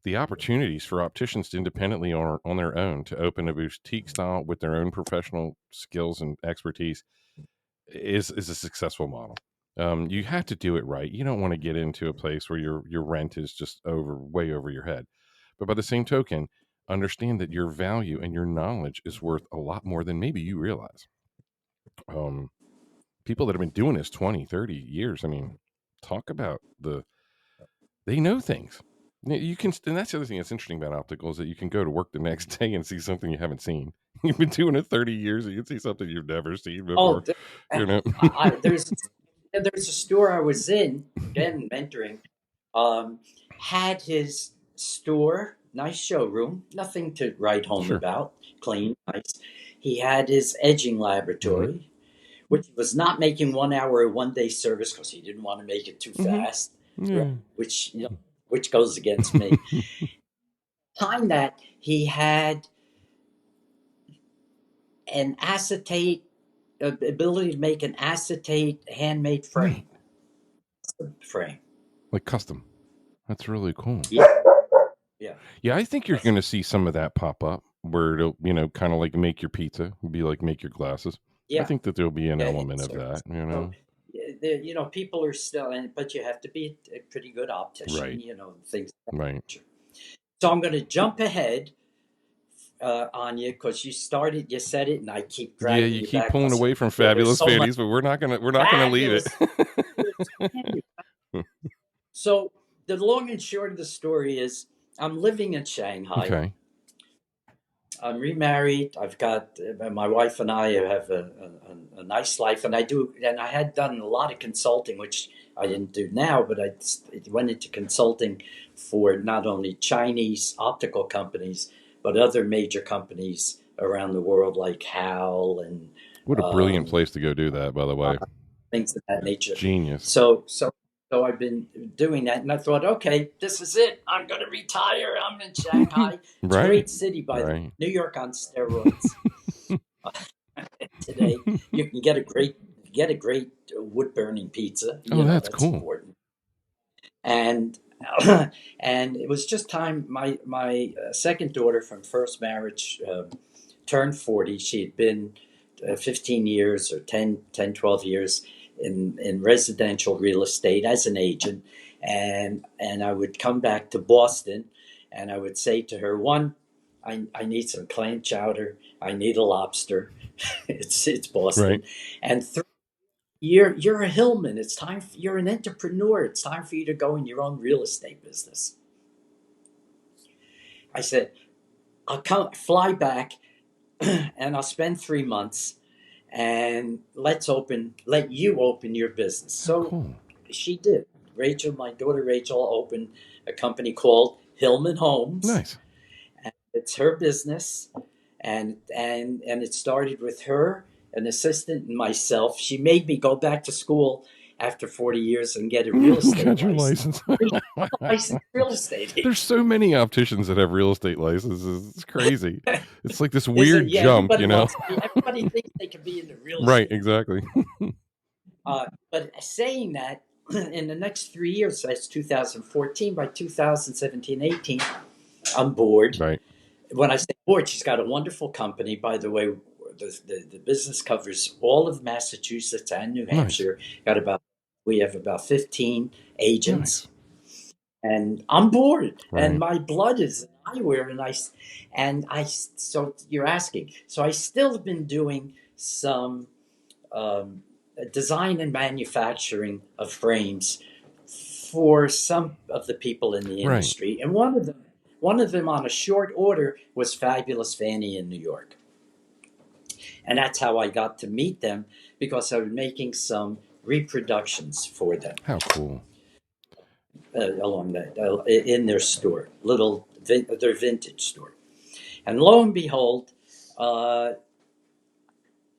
the opportunities for opticians to independently on their own to open a boutique style with their own professional skills and expertise is a successful model. You have to do it right. You don't want to get into a place where your rent is just way over your head. But by the same token, understand that your value and your knowledge is worth a lot more than maybe you realize. Um, People that have been doing this 20, 30 years, I mean, talk about they know things. You can, and that's the other thing that's interesting about optical is that you can go to work the next day and see something you haven't seen. You've been doing it 30 years, and you can see something you've never seen oh, before. You know, there's And there's a store I was in, again, mentoring, um, had his store, nice showroom, nothing to write home Sure. about, clean, nice. He had his edging Mm-hmm. laboratory, which was not making 1 hour or 1 day service because he didn't want to make it too Mm-hmm. fast, right? Yeah. Which goes against me. Behind that, he had an acetate ability to make an acetate handmade Neat. frame. Like custom. That's really cool. Yeah, yeah, Yeah, I think you're going custom. to see some of that pop up where it'll, kind of like make your pizza, be like make your glasses. I Yeah, think that there'll be an yeah, element of insert. that, So, people are still, but you have to be a pretty good optician, Right. things of that Right. nature. So I'm going to jump ahead on you because you said it, and I keep Yeah, dragging you you keep back pulling because away from there's fabulous so much fannies, but we're not gonna leave it. fabulous. So the long and short of the story is, I'm living in Shanghai. Okay. I'm remarried. I've got my wife and I have a nice life, and I had done a lot of consulting, which I didn't do now, but I went into consulting for not only Chinese optical companies, but other major companies around the world, like HAL and What a brilliant um, place to go do that, by the way. things of that nature. Genius. So I've been doing that, and I thought, okay, this is it. I'm going to retire. I'm in Shanghai. It's a Right. great city, by the way. Right. New York on steroids. Today, you can get a great wood burning pizza. Oh, that's That's cool. important. And and it was just time. My second daughter from first marriage turned 40. She had been 15 years or 12 years in residential real estate as an agent. And I would come back to Boston, and I would say to her, one, I need some clam chowder. I need a lobster. It's Right. Boston. And three, you're a Hillman. You're an entrepreneur. It's time for you to go in your own real estate business. I said, I'll fly back and I'll spend 3 months, and let you open your business. How So cool. she did. My daughter Rachel, opened a company called Hillman Homes. Nice. And it's her business, and it started with her, an assistant, and myself. She made me go back to school after 40 years and get a real estate Got your license. license. Licensed real estate There's agent. so many opticians that have real estate licenses. It's crazy. It's like this Is it? weird Yeah, jump, everybody thinks they can be in the real Right, estate. exactly. But saying that, in the next 3 years, that's 2014, by 2017, 18, I'm bored. Right. When I say board, she's got a wonderful company. By the way, the business covers all of Massachusetts and New Nice. Hampshire. We have about 15 Nice. agents, and I'm bored. And Right. my blood is eyewear, and I. So you're asking. So I still have been doing some um, design and manufacturing of frames for some of the people in the Right. industry, and one of them on a short order was Fabulous Fanny in New York, and that's how I got to meet them, because I was making some reproductions for them How cool. along that in their store, their vintage store, and lo and behold, uh,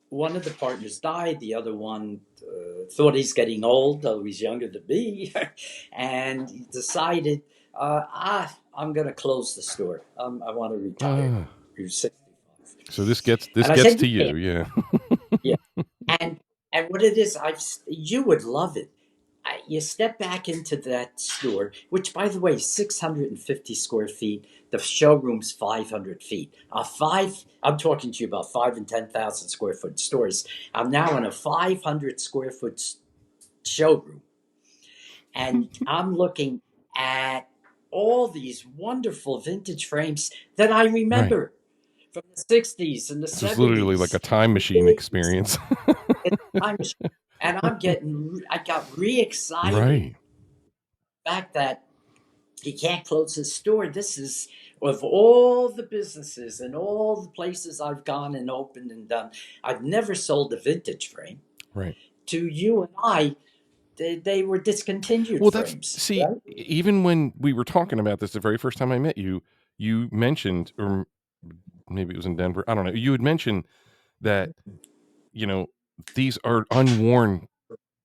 one of the partners died. The other one thought he's getting old, though he's younger than me, and he decided, I'm going to close the store. I want to retire. Ah. He was 65. So this And I gets said, to you you, can't. yeah. Yeah. And what it is, you would love it. You step back into that store, which, by the way, is 650 square feet. The showroom's 500 feet. I'm talking to you about 5 and 10,000 square foot stores. I'm now in a 500 square foot showroom, and I'm looking at all these wonderful vintage frames that I Right. remember from the 60s and the This is literally like a 70s time and machine the 80s. experience. It's a time machine. And I got re-excited Right. the fact that he can't close his store. This is, of all the businesses and all the places I've gone and opened and done, I've never sold a vintage frame. Right. To you and I, they were discontinued Well, that's frames, see, right? even when we were talking about this the very first time I met you, you mentioned, or maybe it was in Denver, I don't know. You had mentioned that, you know, these are unworn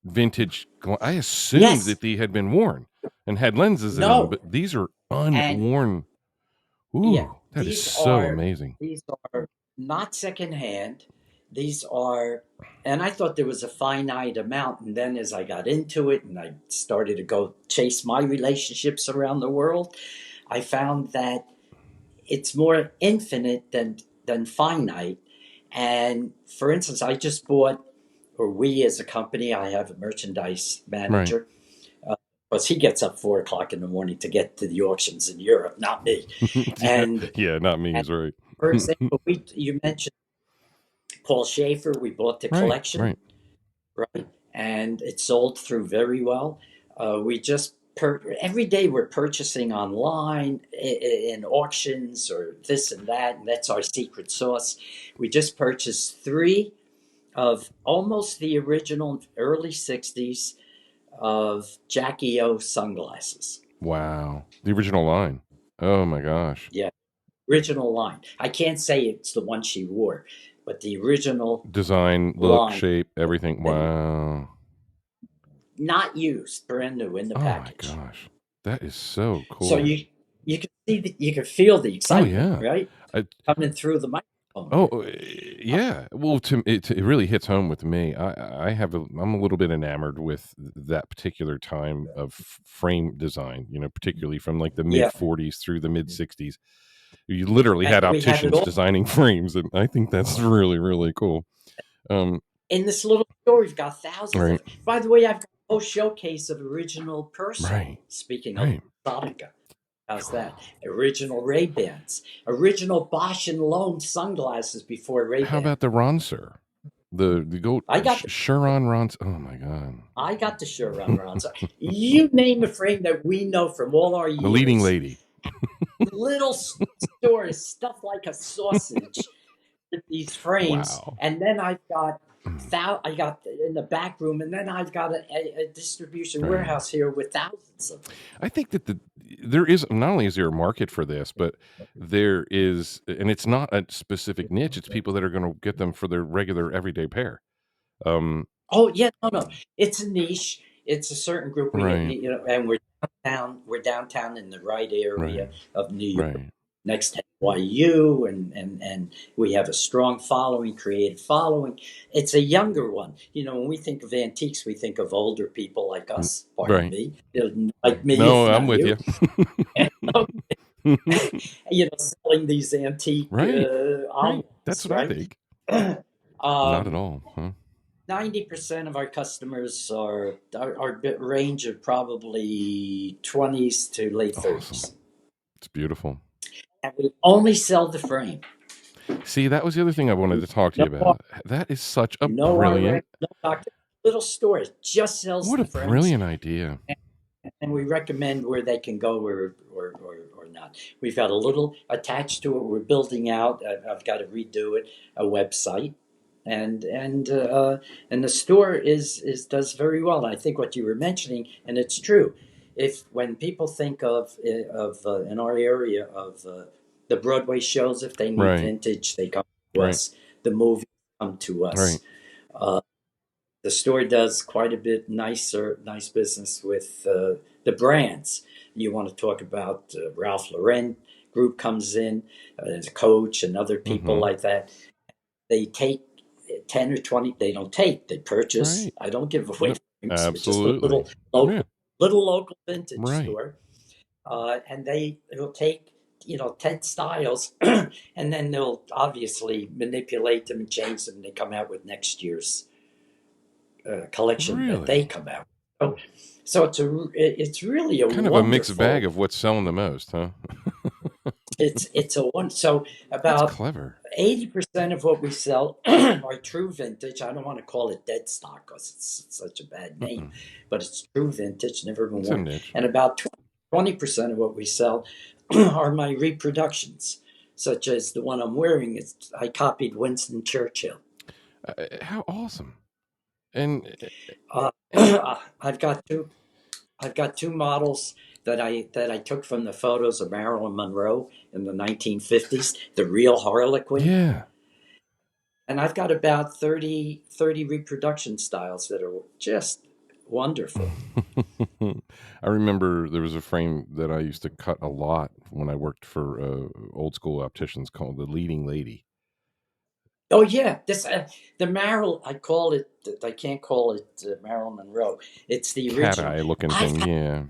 vintage. I assumed Yes. that they had been worn and had lenses in them, No. but these are And unworn. yeah, Ooh, that is so amazing. these are not secondhand. These are, and I thought there was a finite amount. And then as I got into it and I started to go chase my relationships around the world, I found that it's more infinite than finite. And for instance, I just bought, or we as a company, I have a merchandise Right. manager, because he gets up 4 o'clock in the morning to get to the auctions in Europe, not me. Yeah, And, yeah, not me. and He's right. for example, you mentioned Paul Schaefer. We bought the Right, collection, right. right? And it sold through very well. We just every day we're purchasing online in auctions or this and that, and that's our secret sauce. We just purchased three of almost the original early '60s of Jackie O sunglasses. Wow. The original line. Oh my gosh. Yeah, original line. I can't say it's the one she wore, but the original Design, look, line shape, everything. that Wow. not used, brand new in the Oh my package. gosh. That is so So cool. you can see you can feel the Oh excitement, yeah. right? I, Coming through the microphone oh there. yeah. Well, it really hits home with me. I'm a little bit enamored with that particular time of frame design. You know, particularly from like the mid Yeah, '40s through the mid '60s. You literally and had we have it opticians all designing frames, and I think that's really really cool. Um, in this little store. We've got thousands right, of. By the way, I've got a whole showcase of original Persol. right, Speaking of right. Exotica, how's that? Original Ray Bans, original Bosch and Lone sunglasses before Ray How Ban. about the Ronser? The gold I got Chiron Ronser. Oh my god. I got the shirt on. So you name a frame that we know from all our The leading years. lady. Little stores stuffed like a sausage with these frames, Wow. and then I've got Mm, I got in the back room, and then I've got a distribution right. warehouse here with thousands of them. I think that there is not only is there a market for this, but there is, and it's not a specific niche. It's people that are going to get them for their regular everyday pair. Um, Oh yeah, no, it's a niche. It's a certain group. right, And we're downtown. We're downtown in the right area right, of New York, right. next to NYU, and we have a strong following, creative following. It's a younger one. When we think of antiques, we think of older people like Mm, us. Pardon right. me, like me, No, if I'm not with you. you. Selling these antique Right, right. That's albums, what I right? think. Not at um, all, huh? 90% of our customers are range of probably 20s to late Awesome. 30s. It's beautiful. And we only sell the frame. See, that was the other thing I wanted to talk to No, you about. That is such a no RX, brilliant, no doctor. Little store just sells what the a frames, brilliant idea. and we recommend where they can go or not. We've got a little attached to it. We're building out. I've got to redo it, a website, and the store is does very well. I think what you were mentioning, and it's true. If when people think of in our area of the Broadway shows, if they need Right, vintage, they come to right, us. The movies come to right. us. Uh, the store does quite a bit nice business with the brands. You want to talk about Ralph Lauren group comes in, as Coach and other people Mm-hmm. like that. They take 10 or 20. They don't take. They purchase. Right. I don't give No, away things. We're just a absolutely. Yeah. little local vintage Right. store, and they will take 10 styles, and then they'll obviously manipulate them and change them. And they come out with next year's collection that they Really? come out. So, it's really a Kind of a mixed bag wonderful. of what's selling the most, huh? It's a one. So That's about clever. 80% of what we sell are true vintage. I don't want to call it dead stock because it's such a bad name, Mm-mm. but it's true vintage, never been It's a worn. niche. And about 20% of what we sell are my reproductions, such as the one I'm wearing. I copied Winston Churchill. How awesome. And Uh, and I've got two. I've got two models that I took from the photos of Marilyn Monroe in the 1950s, the real Harlequin, yeah. and I've got about thirty reproduction styles that are just wonderful. I remember there was a frame that I used to cut a lot when I worked for old school opticians called the Leading Lady. Oh yeah, this the Marilyn. I call it. I can't call it Marilyn Monroe. It's the Cat original. eye looking I've thing, got yeah.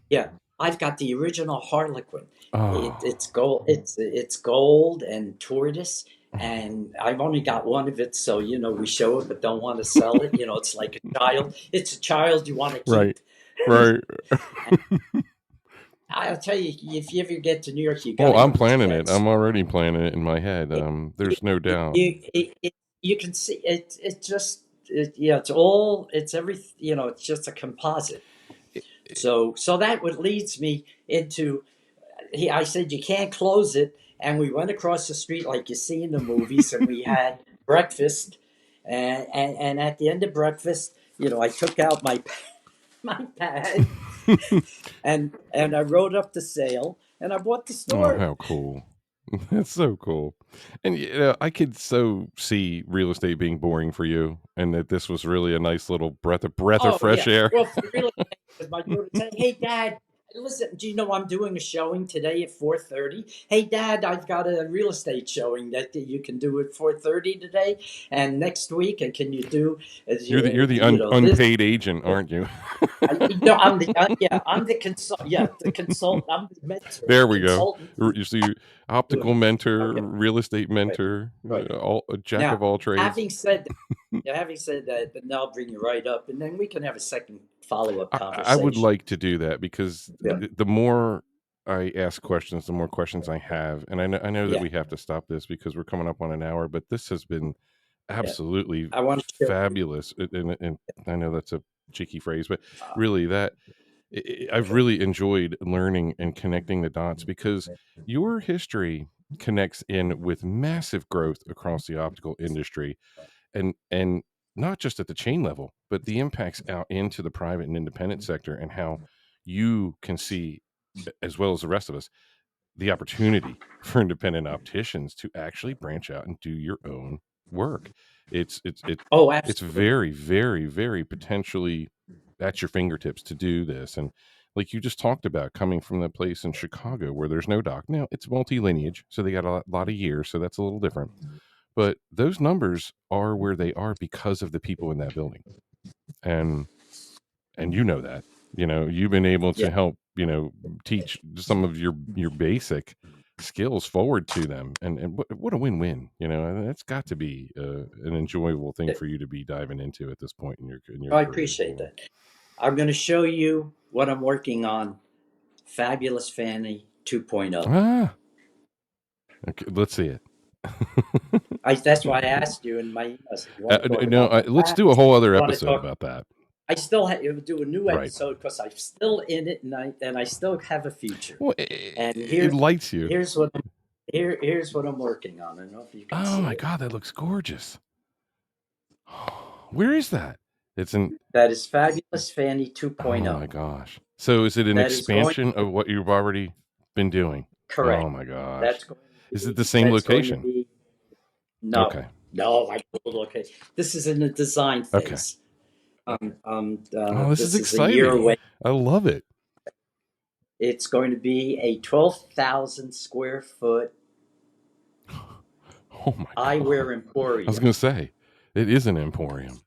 Yeah, I've got the original Harlequin. Oh. It's gold. It's gold and tortoise, and I've only got one of it. So we show it, but don't want to sell it. It's like a child. It's a child you want to Right. keep. Right. And I'll tell you, if you ever get to New York, you got Oh, to I'm go into planning it. that I'm store. already planning it in my head. It, There's no it, doubt. you, you can see it. It just yeah. It's all. It's every. It's just a composite. So that would leads me into I said, you can't close it. And we went across the street like you see in the movies, and we had breakfast. And at the end of breakfast, I took out my my pad and I wrote up the sale and I bought the Oh, store. how cool. That's so cool. And I could so see real estate being boring for you and that this was really a nice little breath of Oh fresh yeah. air. Well, for real estate, because my daughter saying, "Hey, Dad, listen. Do you know I'm doing a showing today at 4:30? Hey, Dad, I've got a real estate showing that you can do at 4:30 today and next week. And can you do, You're the this? unpaid agent, aren't you? I'm the yeah, I'm the consult. Yeah, the consultant. I'm the mentor, the There we go. consultant You see, doing optical it. mentor, Okay, real estate right, mentor, right. all a jack of Now, all trades. having said that, then I'll bring you right up, and then we can have a second follow-up I would conversation. like to do that because Yeah, the more I ask questions, the more questions I have, and I know that yeah, we have to stop this because we're coming up on an hour. But this has been yeah. absolutely I want to show you. fabulous, and I know that's a cheeky phrase, but Uh, really that I've okay. really enjoyed learning and connecting the dots because your history connects in with massive growth across the optical industry and not just at the chain level, but the impacts out into the private and independent sector and how you can see, as well as the rest of us, the opportunity for independent opticians to actually branch out and do your own work. It's it's it, Oh, it's absolutely. very, very, very potentially at your fingertips to do this. And like you just talked about, coming from the place in Chicago where there's no doc. Now it's multi lineage, so they got a lot of years, so that's a little different. But those numbers are where they are because of the people in that building. And you know that. You've been able Yeah, to help, teach some of your basic skills forward to them. And what a win-win. And that's got to be an enjoyable thing yeah. for you to be diving into at this point in your I career. appreciate that. I'm going to show you what I'm working on. Fabulous Fanny 2.0. Ah, okay, let's see it. That's why I asked you in my email. I said, you want to talk No, about the let's do a past? whole other You want to episode talk about that. I still do a new Right. episode because I'm still in it, and I still have a future. Well, And it lights you. here's what I'm working on. I don't know if you can Oh see my it. God, that looks gorgeous. Where is that? It's an That is Fabulous Fanny Oh 2.0. my gosh. So is it an That is going expansion of what you've already been doing? correct. Oh my gosh. That's going Is to it be the same that's going to location? be no, Okay. no. I okay. This is in the design Okay. phase. Oh, this is This is a year exciting. away. I love it. It's going to be a 12,000 square foot Oh my God. eyewear I was emporium. going to say, it is an emporium.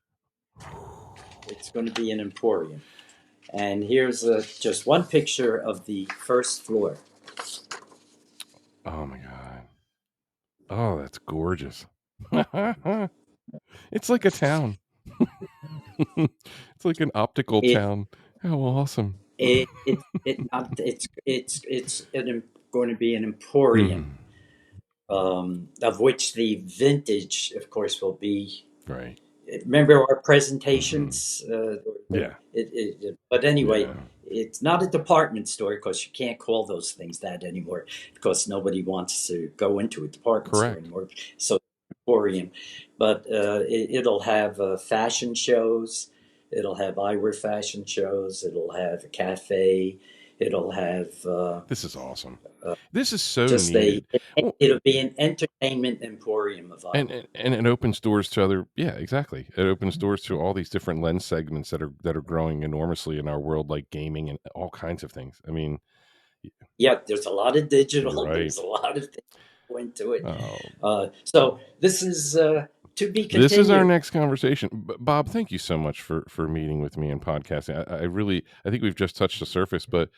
It's going to be an emporium. And here's just one picture of the first floor. Oh my God. Oh, that's gorgeous. It's like a town. It's like an optical It town. How awesome. it's going to be an emporium, Mhm. of which the vintage, of course, will be. Right. Remember our Mhm. presentations? Yeah. But anyway, Yeah. it's not a department store because you can't call those things that anymore because nobody wants to go into a department store Correct. anymore. So emporium, but it'll have fashion shows. It'll have eyewear fashion shows. It'll have a cafe. It'll have This is awesome. uh, This is so just needed. Well, it'll be an entertainment emporium of and, eyewear. and and it opens doors to other, yeah, exactly. It opens doors to all these different lens segments that are growing enormously in our world, like gaming and all kinds of things. I mean, Yeah, there's a lot of digital. There's right. a lot of things that go into it. Oh, So this is to be this is our continued. next conversation. Bob, thank you so much for meeting with me and podcasting. I really, I think we've just touched the surface, but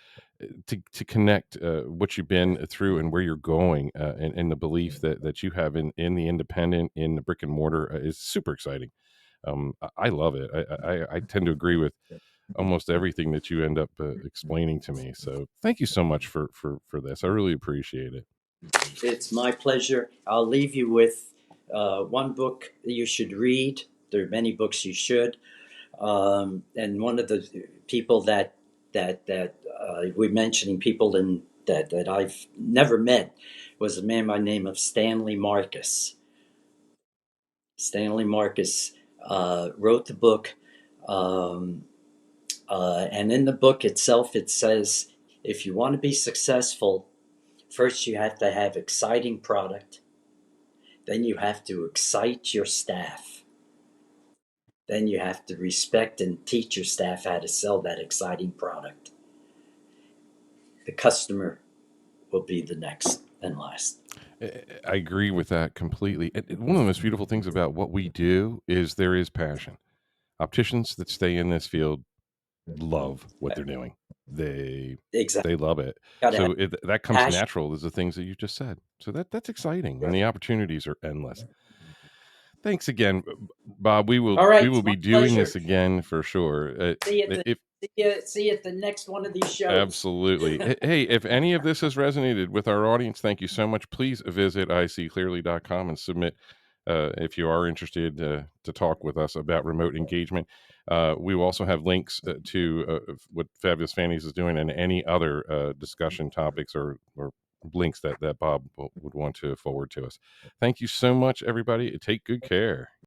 to connect what you've been through and where you're going, and the belief that you have in the independent, in the brick and mortar, is super exciting. I love it. I tend to agree with almost everything that you end up explaining to me. So thank you so much for this. I really appreciate it. It's my pleasure. I'll leave you with one book that you should read. There are many books you should. And one of the people that we're mentioning, people in that I've never met, was a man by the name of Stanley Marcus. Stanley Marcus wrote the book, um, and in the book itself, it says if you want to be successful, first you have to have exciting product. Then you have to excite your staff. Then you have to respect and teach your staff how to sell that exciting product. The customer will be the next and last. I agree with that completely. One of the most beautiful things about what we do is there is passion. Opticians that stay in this field love what they're doing. They Exactly. they love it. Got to have So that comes passion. natural as the things that you just said. So that's exciting, and Right. the opportunities are endless. Thanks again, Bob. We will All we right. will It's my be doing pleasure. this again for sure. See you at the If see you at the next one of these shows. Absolutely. Hey, if any of this has resonated with our audience, thank you so much. Please visit iseeclearly.com and submit if you are interested to talk with us about remote engagement. We will also have links to what Fabulous Fannies is doing and any other discussion topics or links that Bob would want to forward to us. Thank you so much, everybody. Take good care.